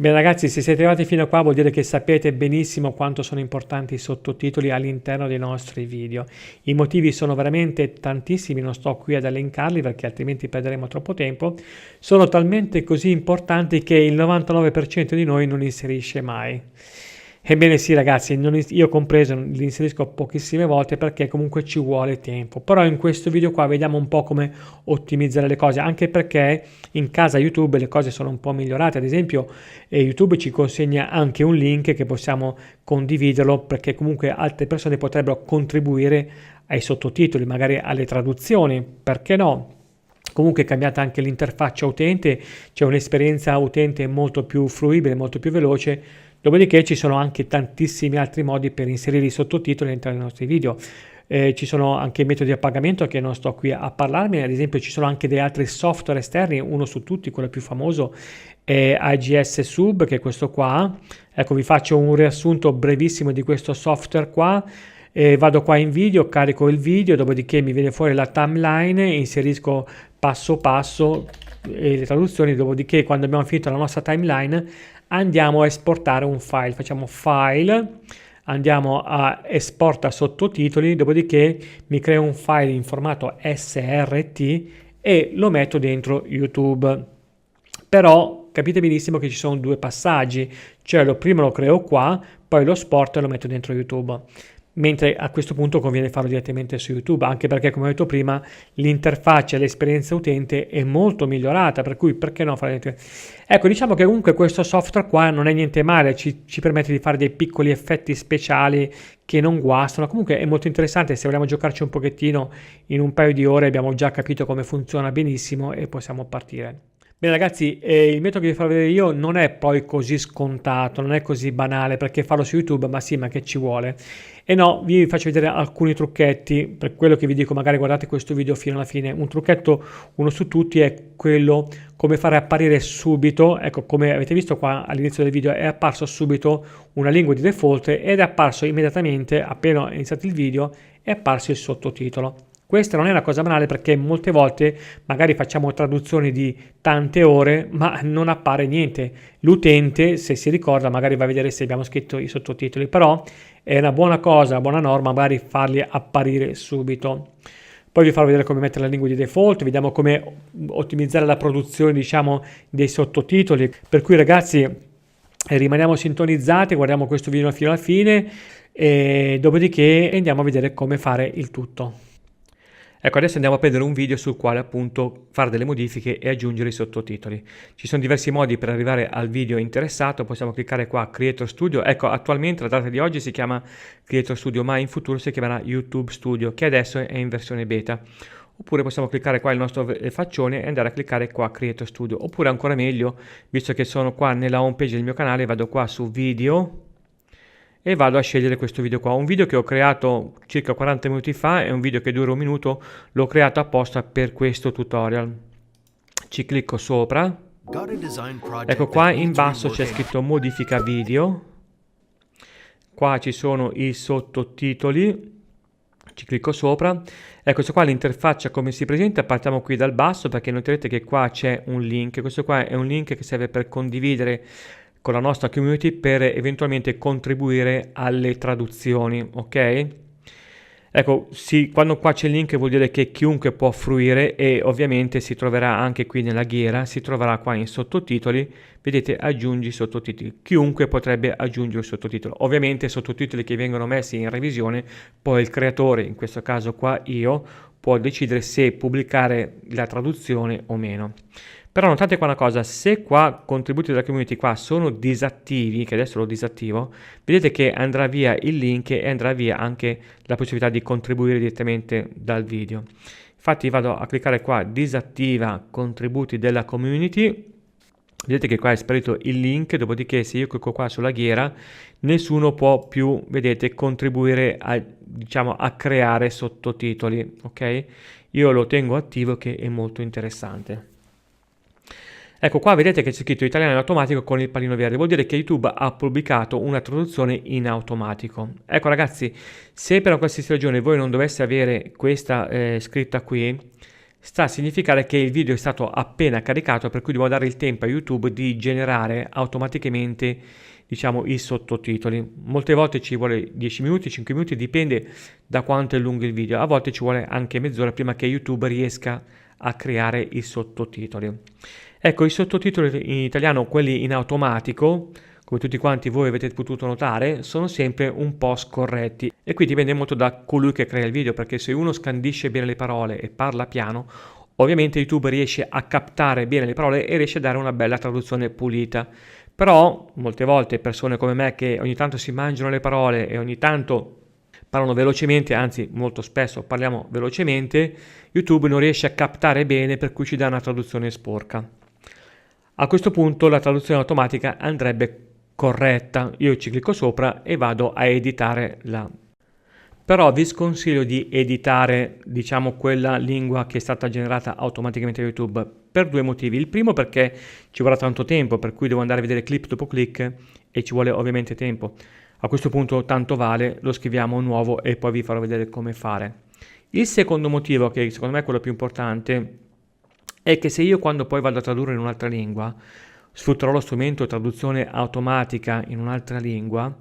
Bene ragazzi, se siete arrivati fino a qua vuol dire che sapete benissimo quanto sono importanti i sottotitoli all'interno dei nostri video. I motivi sono veramente tantissimi, non sto qui ad elencarli perché altrimenti perderemo troppo tempo. Sono talmente così importanti che il 99% di noi non inserisce mai. Ebbene sì ragazzi, io compreso li inserisco pochissime volte perché comunque ci vuole tempo, però in questo video qua vediamo un po' come ottimizzare le cose, anche perché in casa YouTube le cose sono un po' migliorate, ad esempio YouTube ci consegna anche un link che possiamo condividerlo perché comunque altre persone potrebbero contribuire ai sottotitoli, magari alle traduzioni, perché no? Comunque è cambiata anche l'interfaccia utente, c'è un'esperienza utente molto più fruibile, molto più veloce. Dopodiché ci sono anche tantissimi altri modi per inserire i sottotitoli all'interno dei nostri video. Ci sono anche metodi a pagamento che non sto qui a parlarmi, ad esempio ci sono anche degli altri software esterni, uno su tutti, quello più famoso è AGS Sub, che è questo qua. Ecco, vi faccio un riassunto brevissimo di questo software qua. Vado qua in video, carico il video, dopodiché mi viene fuori la timeline, inserisco passo passo le traduzioni, dopodiché quando abbiamo finito la nostra timeline andiamo a esportare un file, facciamo file, andiamo a esporta sottotitoli, dopodiché mi creo un file in formato SRT e lo metto dentro YouTube. Però capite benissimo che ci sono due passaggi, cioè prima lo creo qua, poi lo esporto e lo metto dentro YouTube. Mentre a questo punto conviene farlo direttamente su YouTube, anche perché come ho detto prima l'interfaccia e l'esperienza utente è molto migliorata, per cui perché no fare. Ecco, diciamo che comunque questo software qua non è niente male, ci permette di fare dei piccoli effetti speciali che non guastano, comunque è molto interessante. Se vogliamo giocarci un pochettino in un paio di ore abbiamo già capito come funziona benissimo e possiamo partire. Bene ragazzi, il metodo che vi farò vedere io non è poi così scontato, non è così banale, perché farlo su YouTube, ma sì, ma che ci vuole? E no, vi faccio vedere alcuni trucchetti, per quello che vi dico, magari guardate questo video fino alla fine. Un trucchetto, uno su tutti, è quello come fare apparire subito, ecco, come avete visto qua all'inizio del video è apparso subito una lingua di default ed è apparso immediatamente, appena iniziato il video, è apparso il sottotitolo. Questa non è una cosa banale perché molte volte magari facciamo traduzioni di tante ore ma non appare niente. L'utente, se si ricorda, magari va a vedere se abbiamo scritto i sottotitoli, però è una buona cosa, una buona norma magari farli apparire subito. Poi vi farò vedere come mettere la lingua di default, vediamo come ottimizzare la produzione, diciamo, dei sottotitoli. Per cui ragazzi rimaniamo sintonizzati, guardiamo questo video fino alla fine e dopodiché andiamo a vedere come fare il tutto. Ecco, adesso andiamo a prendere un video sul quale appunto fare delle modifiche e aggiungere i sottotitoli. Ci sono diversi modi per arrivare al video interessato, possiamo cliccare qua Creator Studio. Ecco, attualmente la data di oggi si chiama Creator Studio, ma in futuro si chiamerà YouTube Studio, che adesso è in versione beta. Oppure possiamo cliccare qua il nostro faccione e andare a cliccare qua Creator Studio. Oppure ancora meglio, visto che sono qua nella home page del mio canale, vado qua su Video e vado a scegliere questo video qua, un video che ho creato circa 40 minuti fa, è un video che dura un minuto, l'ho creato apposta per questo tutorial. Ci clicco sopra, ecco qua in basso c'è scritto modifica video, qua ci sono i sottotitoli, ci clicco sopra, ecco questo qua l'interfaccia come si presenta. Partiamo qui dal basso perché noterete che qua c'è un link, questo qua è un link che serve per condividere con la nostra community per eventualmente contribuire alle traduzioni, ok? Ecco, sì, quando qua c'è il link vuol dire che chiunque può fruire e ovviamente si troverà anche qui nella ghiera, si troverà qua in sottotitoli, vedete aggiungi sottotitoli, chiunque potrebbe aggiungere il sottotitolo. Ovviamente sottotitoli che vengono messi in revisione, poi il creatore, in questo caso qua io, può decidere se pubblicare la traduzione o meno. Però notate qua una cosa, se qua contributi della community qua sono disattivi, che adesso lo disattivo, vedete che andrà via il link e andrà via anche la possibilità di contribuire direttamente dal video. Infatti vado a cliccare qua disattiva contributi della community, vedete che qua è sparito il link, dopodiché se io clicco qua sulla ghiera nessuno può più, vedete, contribuire a, diciamo, a creare sottotitoli, ok? Io lo tengo attivo che è molto interessante. Ecco qua vedete che c'è scritto italiano in automatico con il pallino verde, vuol dire che YouTube ha pubblicato una traduzione in automatico. Ecco ragazzi, se per qualsiasi ragione voi non doveste avere questa scritta qui, sta a significare che il video è stato appena caricato, per cui devo dare il tempo a YouTube di generare automaticamente, diciamo, i sottotitoli. Molte volte ci vuole 10 minuti, 5 minuti, dipende da quanto è lungo il video. A volte ci vuole anche mezz'ora prima che YouTube riesca a creare i sottotitoli. Ecco, i sottotitoli in italiano, quelli in automatico, come tutti quanti voi avete potuto notare, sono sempre un po' scorretti, e qui dipende molto da colui che crea il video, perché se uno scandisce bene le parole e parla piano, ovviamente YouTube riesce a captare bene le parole e riesce a dare una bella traduzione pulita. Però molte volte persone come me, che ogni tanto si mangiano le parole e ogni tanto parlano velocemente, anzi molto spesso parliamo velocemente, YouTube non riesce a captare bene, per cui ci dà una traduzione sporca. A questo punto la traduzione automatica andrebbe corretta. Io ci clicco sopra e vado a editare Però vi sconsiglio di editare, diciamo, quella lingua che è stata generata automaticamente da YouTube, per due motivi. Il primo, perché ci vorrà tanto tempo, per cui devo andare a vedere clip dopo click e ci vuole ovviamente tempo. A questo punto tanto vale, lo scriviamo nuovo e poi vi farò vedere come fare. Il secondo motivo, che secondo me è quello più importante, è che se io quando poi vado a tradurre in un'altra lingua sfrutterò lo strumento traduzione automatica in un'altra lingua,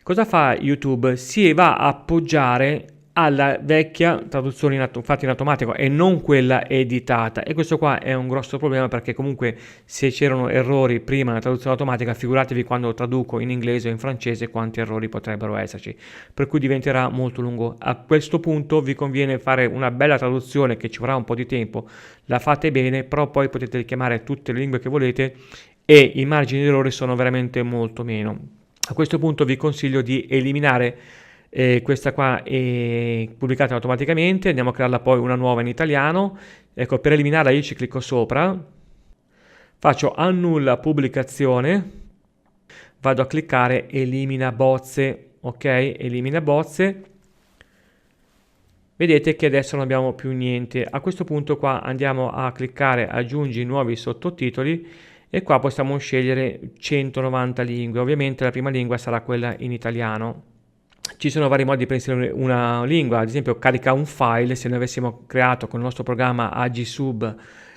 cosa fa YouTube? Si va a appoggiare alla vecchia traduzione fatta in automatico e non quella editata, e questo qua è un grosso problema, perché comunque se c'erano errori prima nella traduzione automatica, figuratevi quando traduco in inglese o in francese quanti errori potrebbero esserci, per cui diventerà molto lungo. A questo punto vi conviene fare una bella traduzione che ci vorrà un po' di tempo, la fate bene, però poi potete richiamare tutte le lingue che volete e i margini di errore sono veramente molto meno. A questo punto vi consiglio di eliminare questa qua è pubblicata automaticamente, andiamo a crearla poi una nuova in italiano. Ecco, per eliminarla io ci clicco sopra, faccio annulla pubblicazione, vado a cliccare elimina bozze, ok, elimina bozze. Vedete che adesso non abbiamo più niente. A questo punto qua andiamo a cliccare aggiungi nuovi sottotitoli e qua possiamo scegliere 190 lingue. Ovviamente la prima lingua sarà quella in italiano. Ci sono vari modi per inserire una lingua, ad esempio carica un file. Se noi avessimo creato con il nostro programma Agisub,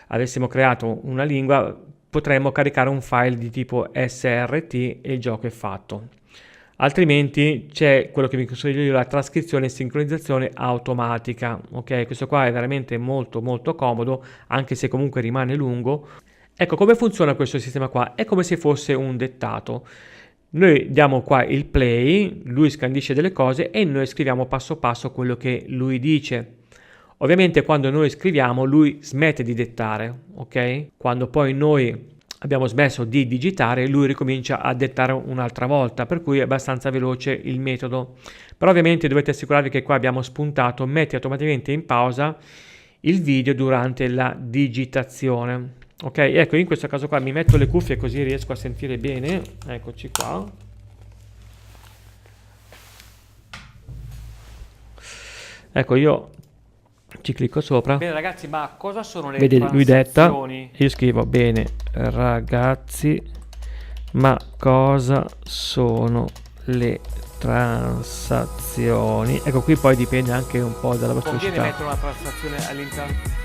avessimo creato una lingua, potremmo caricare un file di tipo SRT e il gioco è fatto. Altrimenti c'è quello che vi consiglio io, la trascrizione e sincronizzazione automatica. Ok, questo qua è veramente molto molto comodo, anche se comunque rimane lungo. Ecco, come funziona questo sistema qua? È come se fosse un dettato. Noi diamo qua il play, lui scandisce delle cose e noi scriviamo passo passo quello che lui dice. Ovviamente quando noi scriviamo lui smette di dettare, ok? Quando poi noi abbiamo smesso di digitare, lui ricomincia a dettare un'altra volta, per cui è abbastanza veloce il metodo. Però ovviamente dovete assicurarvi che qua abbiamo spuntato, metti automaticamente in pausa il video durante la digitazione. Ok, ecco, in questo caso qua mi metto le cuffie così riesco a sentire bene. Eccoci qua. Ecco, io ci clicco sopra. Bene ragazzi, ma cosa sono le transazioni? Lui detta, io scrivo bene ragazzi, ma cosa sono le transazioni? Ecco, qui poi dipende anche un po' dalla vostra velocità. Conviene mettere una transazione all'interno.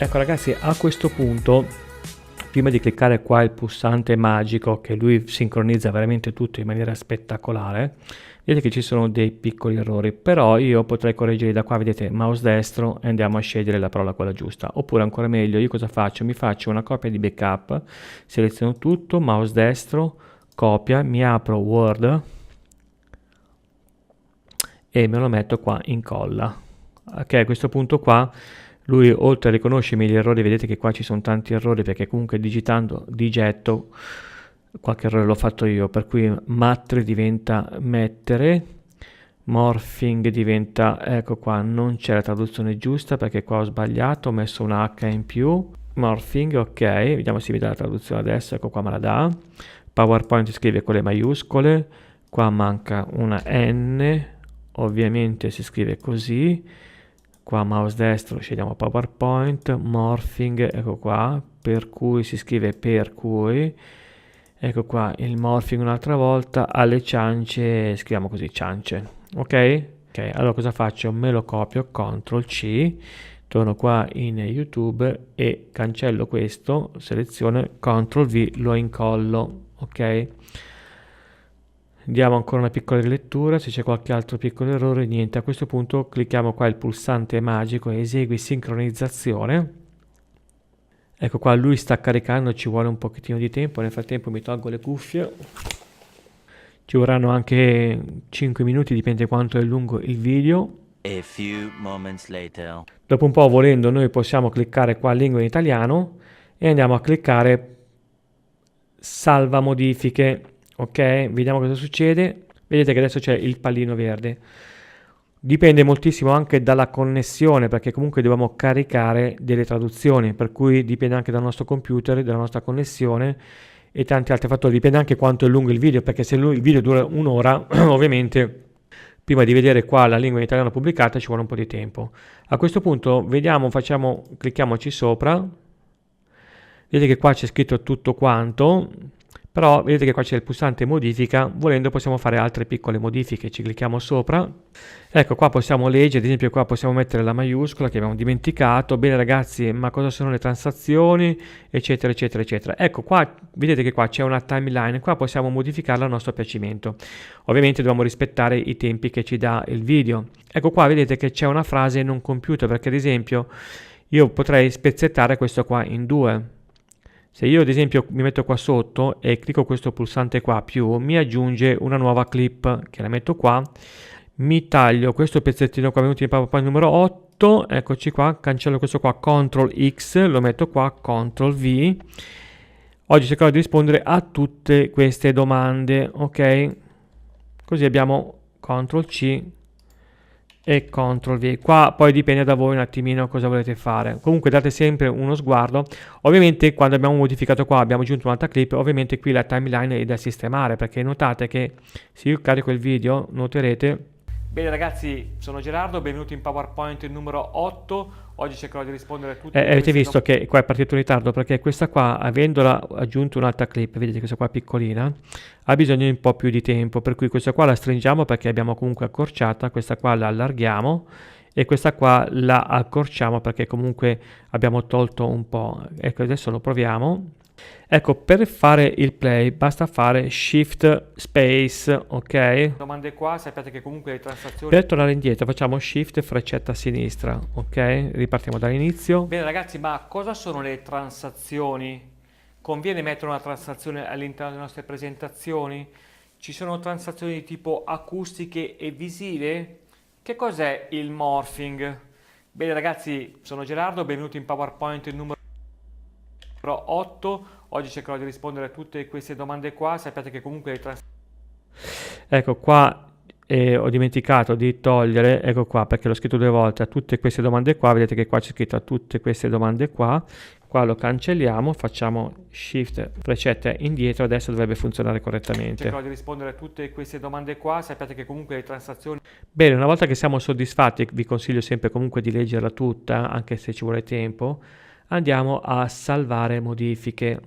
Ecco ragazzi, a questo punto, prima di cliccare qua il pulsante magico che lui sincronizza veramente tutto in maniera spettacolare, vedete che ci sono dei piccoli errori, però io potrei correggere da qua, vedete, mouse destro e andiamo a scegliere la parola quella giusta. Oppure ancora meglio, io cosa faccio? Mi faccio una copia di backup, seleziono tutto, mouse destro, copia, mi apro Word e me lo metto qua, incolla. Ok, a questo punto qua lui oltre a riconoscermi gli errori, vedete che qua ci sono tanti errori perché comunque digitando digetto, qualche errore l'ho fatto io, per cui matre diventa mettere, morphing diventa, ecco qua non c'è la traduzione giusta perché qua ho sbagliato, ho messo una H in più, morphing, ok, vediamo se mi dà la traduzione adesso, ecco qua me la dà, PowerPoint scrive con le maiuscole, qua manca una N, ovviamente si scrive così, qua mouse destro scegliamo PowerPoint, morphing, ecco qua, per cui si scrive per cui, ecco qua il morphing un'altra volta, alle ciance scriviamo così, ciance, ok? Ok, allora cosa faccio? Me lo copio, CTRL C, torno qua in YouTube e cancello questo, seleziono, CTRL V, lo incollo, ok? Diamo ancora una piccola rilettura, se c'è qualche altro piccolo errore, niente. A questo punto clicchiamo qua il pulsante magico e esegui sincronizzazione. Ecco qua, lui sta caricando, ci vuole un pochettino di tempo, nel frattempo mi tolgo le cuffie. Ci vorranno anche 5 minuti, dipende quanto è lungo il video. A few moments later. Dopo un po', volendo, noi possiamo cliccare qua lingua in italiano e andiamo a cliccare salva modifiche. Ok, vediamo cosa succede. Vedete che adesso c'è il pallino verde. Dipende moltissimo anche dalla connessione, perché comunque dobbiamo caricare delle traduzioni, per cui dipende anche dal nostro computer, dalla nostra connessione e tanti altri fattori. Dipende anche quanto è lungo il video, perché se il video dura un'ora, ovviamente prima di vedere qua la lingua in italiano pubblicata ci vuole un po' di tempo. A questo punto vediamo, clicchiamoci sopra. Vedete che qua c'è scritto tutto quanto, però vedete che qua c'è il pulsante modifica, volendo possiamo fare altre piccole modifiche, ci clicchiamo sopra, ecco qua possiamo leggere, ad esempio qua possiamo mettere la maiuscola che abbiamo dimenticato, bene ragazzi, ma cosa sono le transazioni, eccetera eccetera eccetera. Ecco qua, vedete che qua c'è una timeline, qua possiamo modificarla a nostro piacimento, ovviamente dobbiamo rispettare i tempi che ci dà il video. Ecco qua vedete che c'è una frase non compiuta, perché ad esempio io potrei spezzettare questo qua in due. Se io ad esempio mi metto qua sotto e clicco questo pulsante qua più, mi aggiunge una nuova clip che la metto qua, mi taglio questo pezzettino qua venuto in PowerPoint numero 8, eccoci qua, cancello questo qua, CTRL X, lo metto qua, CTRL V. Oggi cercherò di rispondere a tutte queste domande, ok? Così abbiamo CTRL C e CTRL V. Qua poi dipende da voi un attimino cosa volete fare. Comunque date sempre uno sguardo. Ovviamente quando abbiamo modificato qua, abbiamo aggiunto un'altra clip, ovviamente qui la timeline è da sistemare, perché notate che se io carico il video noterete. Bene ragazzi, sono Gerardo, benvenuti in PowerPoint numero 8. Oggi cercherò di rispondere a tutte avete visto che qua è partito in ritardo, perché questa qua, avendola aggiunto un'altra clip, vedete questa qua piccolina, ha bisogno di un po' più di tempo, per cui questa qua la stringiamo perché abbiamo comunque accorciata, questa qua la allarghiamo e questa qua la accorciamo perché comunque abbiamo tolto un po'. Ecco, adesso lo proviamo. Ecco, per fare il play basta fare Shift Space, ok? Domande qua, sappiate che comunque le transazioni... Per tornare indietro facciamo Shift freccetta a sinistra, ok? Ripartiamo dall'inizio. Bene ragazzi, ma cosa sono le transazioni? Conviene mettere una transazione all'interno delle nostre presentazioni? Ci sono transazioni di tipo acustiche e visive? Che cos'è il morphing? Bene ragazzi, sono Gerardo, benvenuti in PowerPoint numero 8. Oggi cercherò di rispondere a tutte queste domande qua. Sappiate che comunque le ecco qua ho dimenticato di togliere, ecco qua perché l'ho scritto 2 volte, a tutte queste domande qua, vedete che qua c'è scritto a tutte queste domande qua lo cancelliamo, facciamo Shift freccetta indietro, adesso dovrebbe funzionare correttamente. Cercherò di rispondere a tutte queste domande qua. Sappiate che comunque le transazioni... Bene, una volta che siamo soddisfatti, vi consiglio sempre comunque di leggerla tutta, anche se ci vuole tempo. Andiamo a salvare modifiche,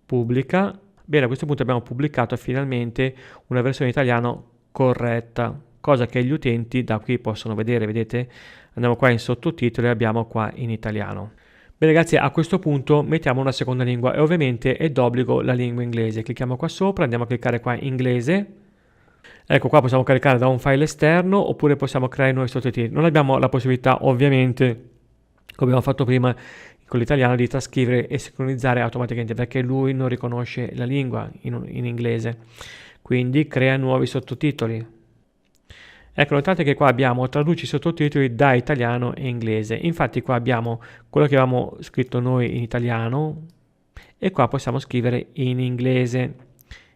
pubblica. Bene, a questo punto abbiamo pubblicato finalmente una versione in italiano corretta, cosa che gli utenti da qui possono vedere, vedete? Andiamo qua in sottotitoli e abbiamo qua in italiano. Bene ragazzi, a questo punto mettiamo una seconda lingua e ovviamente è d'obbligo la lingua inglese. Clicchiamo qua sopra, andiamo a cliccare qua inglese. Ecco qua possiamo caricare da un file esterno oppure possiamo creare nuovi sottotitoli. Non abbiamo la possibilità ovviamente, come abbiamo fatto prima con l'italiano, di trascrivere e sincronizzare automaticamente perché lui non riconosce la lingua in inglese, quindi crea nuovi sottotitoli. Ecco, notate che qua abbiamo traduci i sottotitoli da italiano e inglese, infatti qua abbiamo quello che avevamo scritto noi in italiano e qua possiamo scrivere in inglese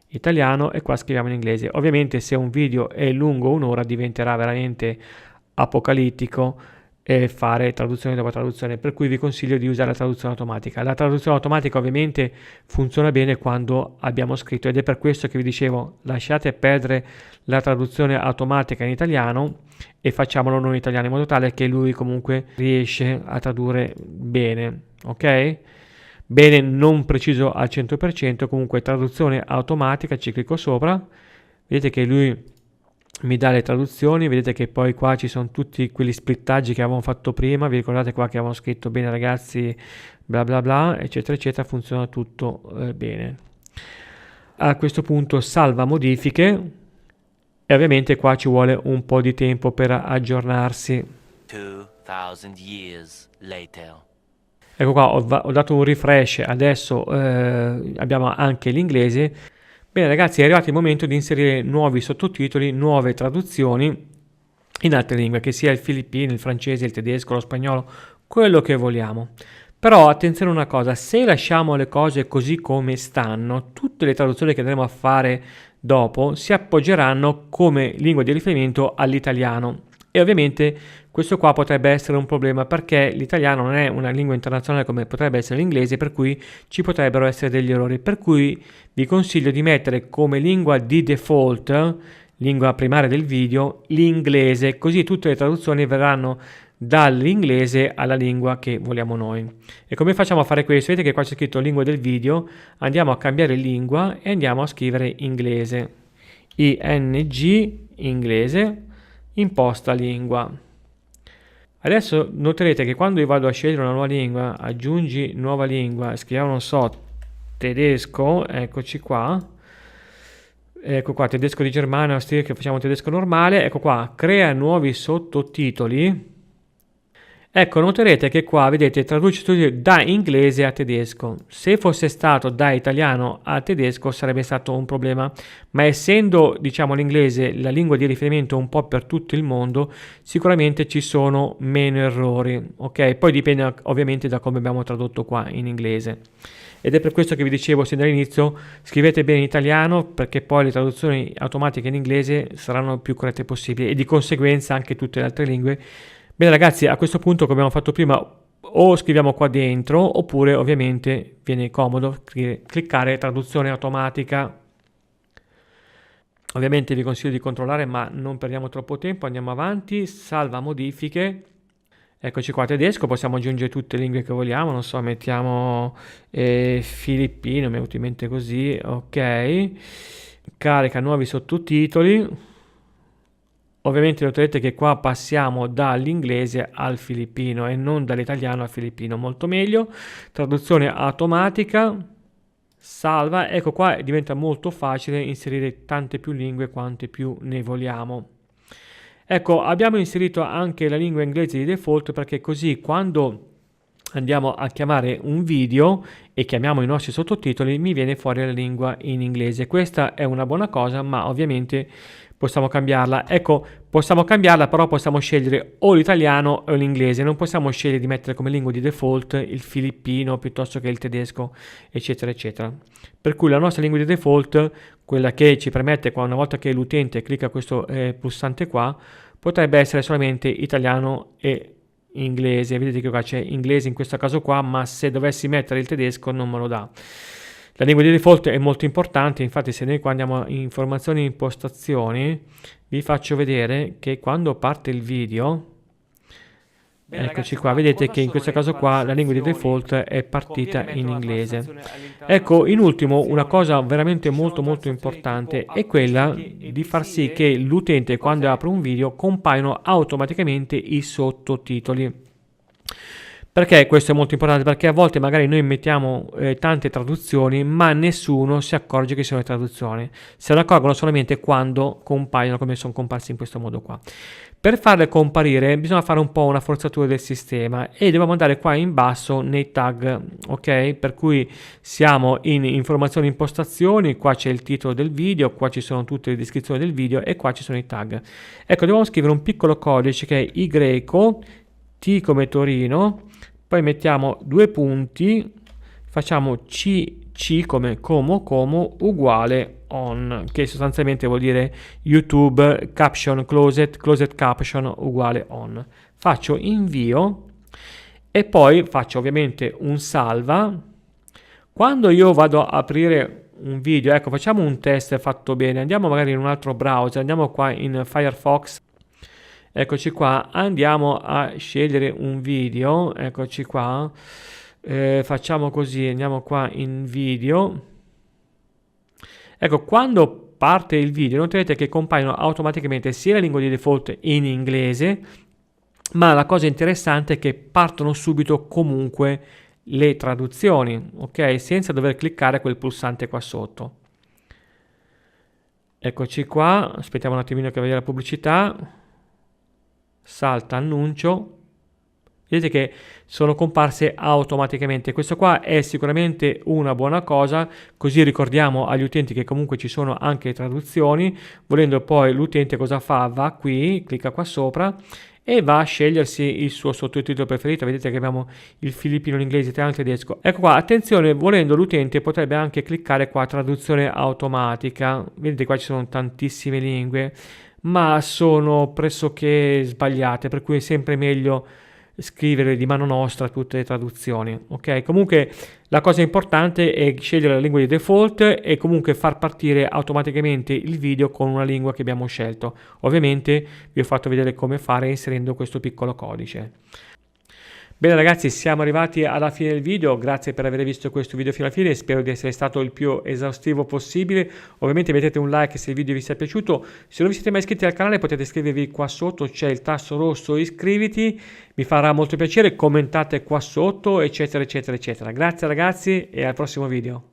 italiano e qua scriviamo in inglese. Ovviamente se un video è lungo un'ora diventerà veramente apocalittico, e fare traduzione dopo traduzione, per cui vi consiglio di usare la traduzione automatica. La traduzione automatica ovviamente funziona bene quando abbiamo scritto, ed è per questo che vi dicevo lasciate perdere la traduzione automatica in italiano e facciamolo noi in italiano, in modo tale che lui comunque riesce a tradurre bene, ok? Bene, non preciso al 100%, comunque traduzione automatica, ci clicco sopra, vedete che lui mi dà le traduzioni, vedete che poi qua ci sono tutti quegli splittaggi che avevamo fatto prima, vi ricordate qua che avevamo scritto bene ragazzi, bla bla bla, eccetera eccetera, funziona tutto bene. A questo punto salva modifiche e ovviamente qua ci vuole un po' di tempo per aggiornarsi. 2000 years later. Ecco qua, ho dato un refresh, adesso abbiamo anche l'inglese. Bene ragazzi, è arrivato il momento di inserire nuovi sottotitoli, nuove traduzioni in altre lingue, che sia il filippino, il francese, il tedesco, lo spagnolo, quello che vogliamo. Però attenzione a una cosa, se lasciamo le cose così come stanno, tutte le traduzioni che andremo a fare dopo si appoggeranno come lingua di riferimento all'italiano. E ovviamente questo qua potrebbe essere un problema perché l'italiano non è una lingua internazionale come potrebbe essere l'inglese, per cui ci potrebbero essere degli errori, per cui vi consiglio di mettere come lingua di default, lingua primaria del video, l'inglese, così tutte le traduzioni verranno dall'inglese alla lingua che vogliamo noi. E come facciamo a fare questo? Vedete che qua c'è scritto lingua del video, andiamo a cambiare lingua e andiamo a scrivere inglese, ing, inglese, imposta lingua. Adesso noterete che quando io vado a scegliere una nuova lingua, aggiungi nuova lingua, scriviamo non so tedesco, eccoci qua, ecco qua tedesco di Germania, che facciamo tedesco normale, ecco qua crea nuovi sottotitoli. Ecco, noterete che qua, vedete, traduce da inglese a tedesco. Se fosse stato da italiano a tedesco sarebbe stato un problema, ma essendo, diciamo, l'inglese la lingua di riferimento un po' per tutto il mondo, sicuramente ci sono meno errori, ok? Poi dipende ovviamente da come abbiamo tradotto qua in inglese. Ed è per questo che vi dicevo sin dall'inizio, scrivete bene in italiano, perché poi le traduzioni automatiche in inglese saranno più corrette possibili e di conseguenza anche tutte le altre lingue. Bene ragazzi, a questo punto come abbiamo fatto prima, o scriviamo qua dentro oppure ovviamente viene comodo cliccare traduzione automatica. Ovviamente vi consiglio di controllare, ma non perdiamo troppo tempo, andiamo avanti, salva modifiche. Eccoci qua, tedesco, possiamo aggiungere tutte le lingue che vogliamo, non so, mettiamo filippino, mi è venuto in mente così, ok. Carica nuovi sottotitoli. Ovviamente noterete che qua passiamo dall'inglese al filippino e non dall'italiano al filippino, molto meglio. Traduzione automatica, salva, ecco qua diventa molto facile inserire tante più lingue quante più ne vogliamo. Ecco, abbiamo inserito anche la lingua inglese di default perché così quando andiamo a chiamare un video e chiamiamo i nostri sottotitoli mi viene fuori la lingua in inglese. Questa è una buona cosa, ma ovviamente possiamo cambiarla. Ecco, possiamo cambiarla, però possiamo scegliere o l'italiano o l'inglese. Non possiamo scegliere di mettere come lingua di default il filippino piuttosto che il tedesco, eccetera, eccetera. Per cui la nostra lingua di default, quella che ci permette, una volta che l'utente clicca questo pulsante qua, potrebbe essere solamente italiano e inglese. Vedete che qua c'è inglese in questo caso qua, ma se dovessi mettere il tedesco non me lo dà. La lingua di default è molto importante, infatti se noi qua andiamo in informazioni e impostazioni vi faccio vedere che quando parte il video, bene, eccoci ragazzi, qua, vedete che in questo caso qua la lingua di default è partita in inglese. Ecco, in ultimo una cosa veramente molto importante è quella di far sì che l'utente quando apre un video compaiono automaticamente i sottotitoli. Perché questo è molto importante? Perché a volte magari noi mettiamo tante traduzioni ma nessuno si accorge che sono le traduzioni, se ne accorgono solamente quando compaiono come sono comparsi in questo modo qua. Per farle comparire bisogna fare un po' una forzatura del sistema e dobbiamo andare qua in basso nei tag, ok? Per cui siamo in informazioni e impostazioni, qua c'è il titolo del video, qua ci sono tutte le descrizioni del video e qua ci sono i tag. Ecco, dobbiamo scrivere un piccolo codice che è Y, T come Torino, poi mettiamo due punti, facciamo C come Como uguale on, che sostanzialmente vuol dire YouTube caption closed caption uguale on. Faccio invio e poi faccio ovviamente un salva. Quando io vado a aprire un video, ecco, facciamo un test fatto bene, andiamo magari in un altro browser, andiamo qua in Firefox, eccoci qua, andiamo a scegliere un video, eccoci qua, facciamo così, andiamo qua in video, ecco, quando parte il video noterete che compaiono automaticamente sia la lingua di default in inglese, ma la cosa interessante è che partono subito comunque le traduzioni, ok? Senza dover cliccare quel pulsante qua sotto. Eccoci qua, aspettiamo un attimino che veda la pubblicità, salta annuncio, vedete che sono comparse automaticamente. Questo qua è sicuramente una buona cosa, così ricordiamo agli utenti che comunque ci sono anche traduzioni. Volendo poi l'utente cosa fa? Va qui, clicca qua sopra e va a scegliersi il suo sottotitolo preferito. Vedete che abbiamo il filippino, l'inglese, italiano, tedesco. Ecco qua, attenzione, volendo l'utente potrebbe anche cliccare qua traduzione automatica. Vedete qua ci sono tantissime lingue, ma sono pressoché sbagliate, per cui è sempre meglio scrivere di mano nostra tutte le traduzioni, ok? Comunque la cosa importante è scegliere la lingua di default e comunque far partire automaticamente il video con una lingua che abbiamo scelto. Ovviamente vi ho fatto vedere come fare inserendo questo piccolo codice. Bene ragazzi, siamo arrivati alla fine del video, grazie per aver visto questo video fino alla fine, spero di essere stato il più esaustivo possibile. Ovviamente mettete un like se il video vi sia piaciuto, se non vi siete mai iscritti al canale potete iscrivervi qua sotto, c'è il tasto rosso iscriviti, mi farà molto piacere, commentate qua sotto eccetera eccetera eccetera. Grazie ragazzi e al prossimo video.